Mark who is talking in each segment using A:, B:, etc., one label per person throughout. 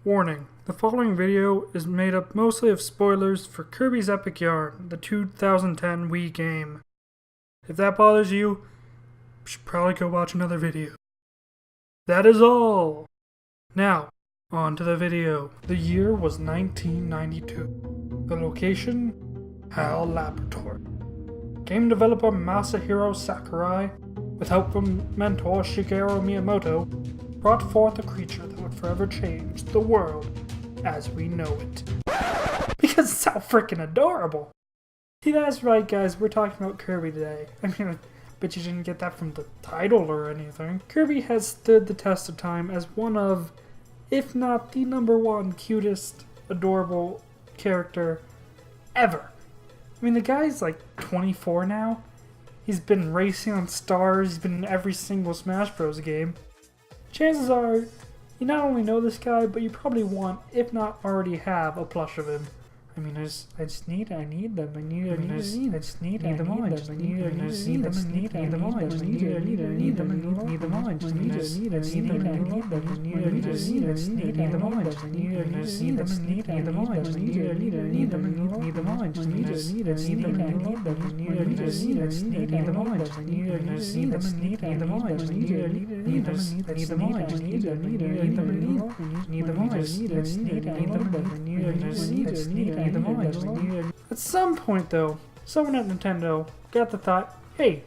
A: Warning, the following video is made up mostly of spoilers for Kirby's Epic Yarn, the 2010 Wii game. If that bothers you, you should probably go watch another video. That is all! Now, on to the video. The year was 1992. The location? HAL Laboratory. Game developer Masahiro Sakurai, with help from mentor Shigeru Miyamoto, brought forth a creature that would forever change the world as we know it. Because it's so freaking adorable! Yeah, that's right, guys, we're talking about Kirby today. I mean, I bet you didn't get that from the title or anything. Kirby has stood the test of time as one of, if not the #1 cutest, adorable character ever. I mean, the guy's like 24 now. He's been racing on Stars, he's been in every single Smash Bros. Game. Chances are, you not only know this guy, but you probably want, if not already have, a plush of him. I mean, I need them, I need them all, I just need them all, I just need them all, I just need them all, I just need them all, I just need them all, I just need them all, I just need At some point, though, someone at Nintendo got the thought, hey,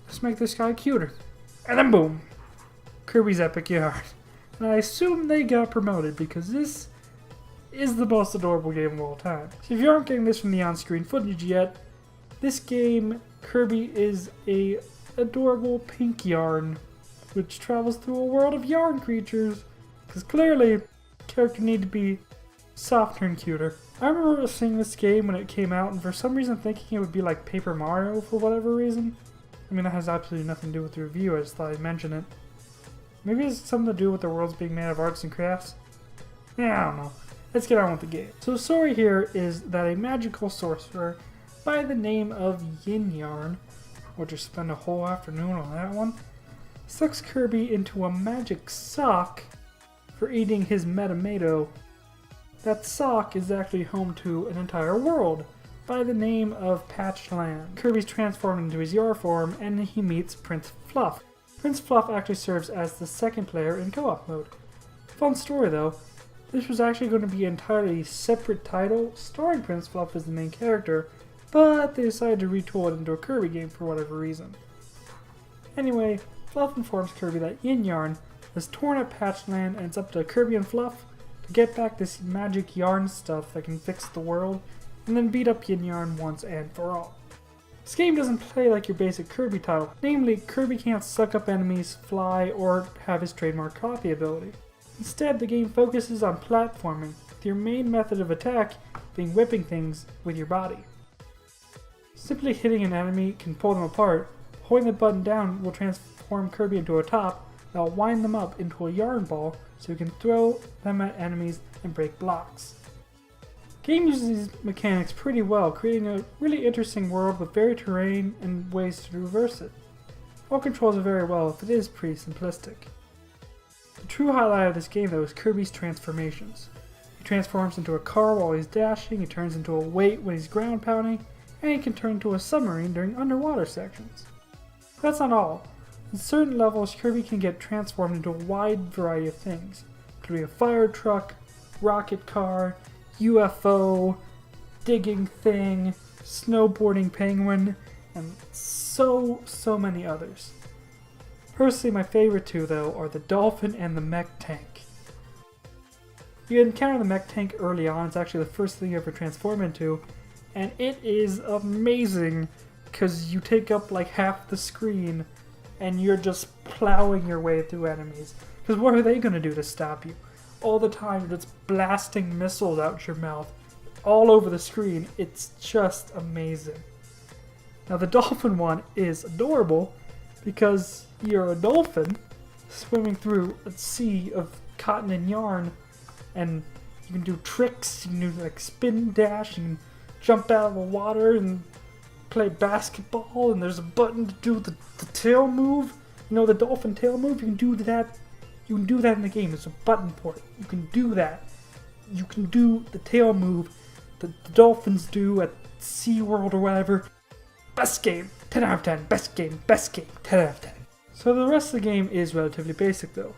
A: let's make this guy cuter. And then boom, Kirby's Epic Yarn. And I assume they got promoted because this is the most adorable game of all time. So if you aren't getting this from the on-screen footage yet, this game, Kirby is a adorable pink yarn which travels through a world of yarn creatures, because clearly character need to be softer and cuter. I remember seeing this game when it came out and for some reason thinking it would be like Paper Mario for whatever reason. I mean, that has absolutely nothing to do with the review, I just thought I'd mention it. Maybe it's something to do with the world's being made of arts and crafts? Yeah, I don't know. Let's get on with the game. So the story here is that a magical sorcerer by the name of Yin Yarn, we'll just spend a whole afternoon on that one, sucks Kirby into a magic sock for eating his Metamato. That sock is actually home to an entire world by the name of Patched Land. Kirby's transformed into his Yar form and he meets Prince Fluff. Prince Fluff actually serves as the second player in co-op mode. Fun story though, this was actually going to be an entirely separate title starring Prince Fluff as the main character, but they decided to retool it into a Kirby game for whatever reason. Anyway, Fluff informs Kirby that Yin Yarn has torn up Patched Land and it's up to Kirby and Fluff to get back this magic yarn stuff that can fix the world, and then beat up Yin Yarn once and for all. This game doesn't play like your basic Kirby title, namely Kirby can't suck up enemies, fly, or have his trademark copy ability. Instead, the game focuses on platforming, with your main method of attack being whipping things with your body. Simply hitting an enemy can pull them apart, holding the button down will transform Kirby into a top that will wind them up into a yarn ball so you can throw them at enemies and break blocks. The game uses these mechanics pretty well, creating a really interesting world with varied terrain and ways to traverse it. All controls it very well, if it is pretty simplistic. The true highlight of this game though is Kirby's transformations. He transforms into a car while he's dashing, he turns into a weight when he's ground pounding, and he can turn into a submarine during underwater sections. That's not all. In certain levels, Kirby can get transformed into a wide variety of things, including a fire truck, rocket car, UFO, digging thing, snowboarding penguin, and so many others. Personally, my favorite two, though, are the dolphin and the mech tank. You encounter the mech tank early on, it's actually the first thing you ever transform into, and it is amazing because you take up like half the screen and you're just plowing your way through enemies. Because what are they going to do to stop you? All the time you're just blasting missiles out your mouth all over the screen. It's just amazing. Now the dolphin one is adorable because you're a dolphin swimming through a sea of cotton and yarn, and you can do tricks, you can do like spin dash, you can jump out of the water and play basketball, and there's a button to do the tail move. You know, the dolphin tail move, you can do that You can do that in the game. It's a button port. You can do that. You can do the tail move that the dolphins do at SeaWorld or whatever. Best game, 10 out of 10. Best game, 10 out of 10. So the rest of the game is relatively basic though.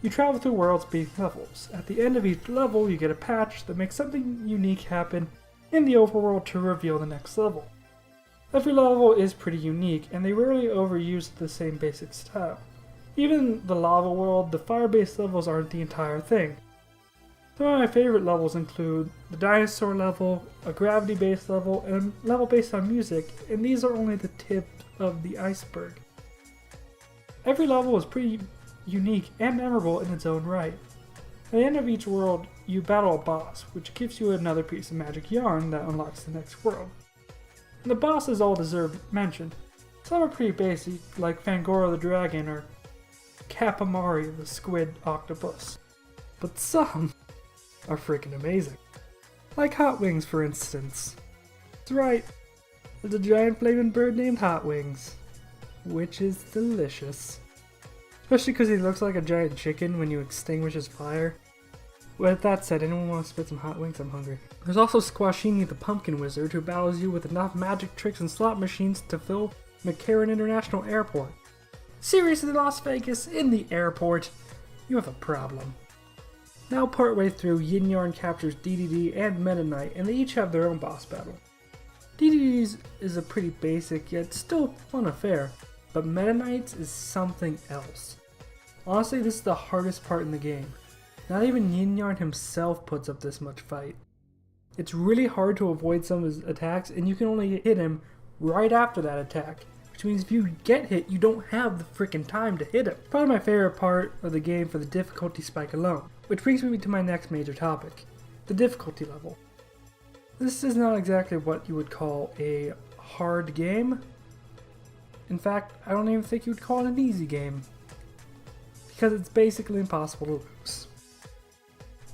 A: You travel through worlds beating levels. At the end of each level, you get a patch that makes something unique happen in the overworld to reveal the next level. Every level is pretty unique, and they rarely overuse the same basic style. Even the lava world, the fire-based levels aren't the entire thing. Some of my favorite levels include the dinosaur level, a gravity-based level, and a level based on music, and these are only the tip of the iceberg. Every level is pretty unique and memorable in its own right. At the end of each world, you battle a boss, which gives you another piece of magic yarn that unlocks the next world. And the bosses all deserve mention. Some are pretty basic, like Fangora the dragon or Kapamari the squid octopus. But some are freaking amazing. Like Hot Wings, for instance. That's right, there's a giant flaming bird named Hot Wings, which is delicious. Especially because he looks like a giant chicken when you extinguish his fire. With that said, anyone want to spit some hot wings? I'm hungry. There's also Squashini the Pumpkin Wizard, who battles you with enough magic tricks and slot machines to fill McCarran International Airport. Seriously, Las Vegas, in the airport? You have a problem. Now partway through, Yin Yarn captures DDD and Meta Knight, and they each have their own boss battle. DDD's is a pretty basic yet still fun affair, but Meta Knight's is something else. Honestly, this is the hardest part in the game. Not even Yin Yarn himself puts up this much fight. It's really hard to avoid some of his attacks, and you can only hit him right after that attack, which means if you get hit, you don't have the freaking time to hit him. Probably my favorite part of the game for the difficulty spike alone, which brings me to my next major topic, the difficulty level. This is not exactly what you would call a hard game. In fact, I don't even think you would call it an easy game, because it's basically impossible to lose.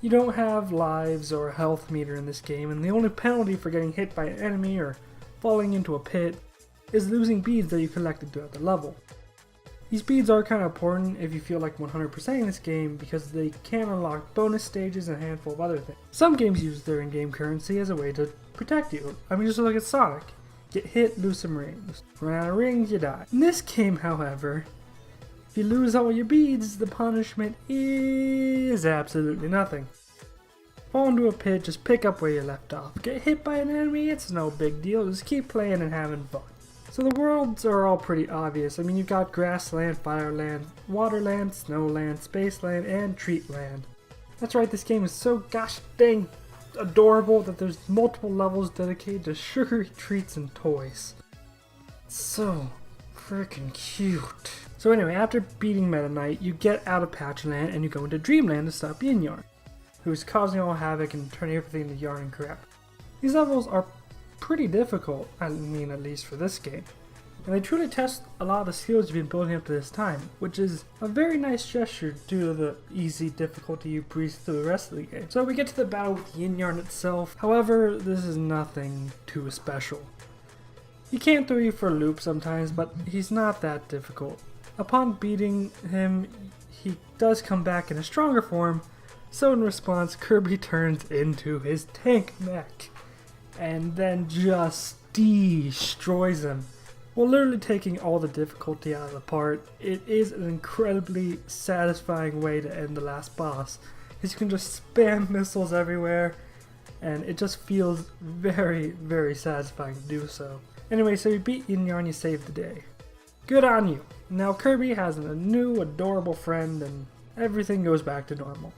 A: You don't have lives or a health meter in this game, and the only penalty for getting hit by an enemy or falling into a pit is losing beads that you collected throughout the level. These beads are kind of important if you feel like 100%ing this game because they can unlock bonus stages and a handful of other things. Some games use their in-game currency as a way to protect you. I mean, just look at Sonic. Get hit, lose some rings. Run out of rings, you die. In this game, however, if you lose all your beads, the punishment is absolutely nothing. Fall into a pit, just pick up where you left off. Get hit by an enemy, it's no big deal, just keep playing and having fun. So the worlds are all pretty obvious. I mean, you've got grassland, fireland, waterland, snowland, spaceland, and treatland. That's right, this game is so gosh dang adorable that there's multiple levels dedicated to sugary treats and toys. So freaking cute. So anyway, after beating Meta Knight, you get out of Patchland and you go into Dreamland to stop Yin Yarn, who's causing all havoc and turning everything into yarn and crap. These levels are pretty difficult, I mean at least for this game, and they truly test a lot of the skills you've been building up to this time, which is a very nice gesture due to the easy difficulty you breeze through the rest of the game. So we get to the battle with Yin Yarn itself. However, this is nothing too special. He can throw you for a loop sometimes, but he's not that difficult. Upon beating him, he does come back in a stronger form, so in response, Kirby turns into his tank mech, and then just destroys him. While literally taking all the difficulty out of the part, it is an incredibly satisfying way to end the last boss, because you can just spam missiles everywhere, and it just feels very, very satisfying to do so. Anyway, so you beat Yin Yarn, you saved the day. Good on you. Now Kirby has a new adorable friend, and everything goes back to normal.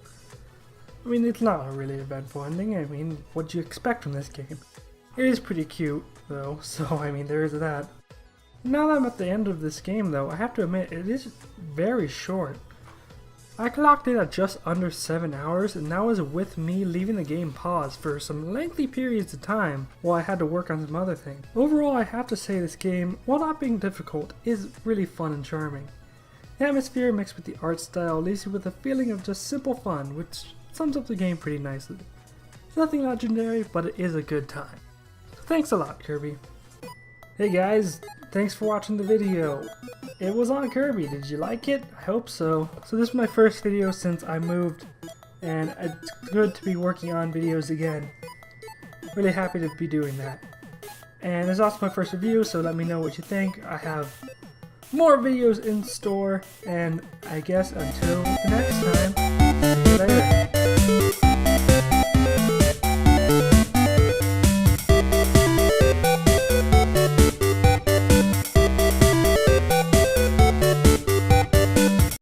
A: I mean, it's not a really eventful ending. I mean, what do you expect from this game? It is pretty cute, though, so I mean, there is that. Now that I'm at the end of this game, though, I have to admit, it is very short. I clocked it at just under 7 hours, and that was with me leaving the game paused for some lengthy periods of time while I had to work on some other things. Overall, I have to say this game, while not being difficult, is really fun and charming. The atmosphere mixed with the art style leaves you with a feeling of just simple fun, which sums up the game pretty nicely. It's nothing legendary, but it is a good time. Thanks a lot, Kirby. Hey guys, thanks for watching the video. it was on Kirby. Did you like it? I hope so. So this is my first video since I moved, and it's good to be working on videos again. Really happy to be doing that. And this is also my first review, so let me know what you think. I have more videos in store, and I guess until the next time.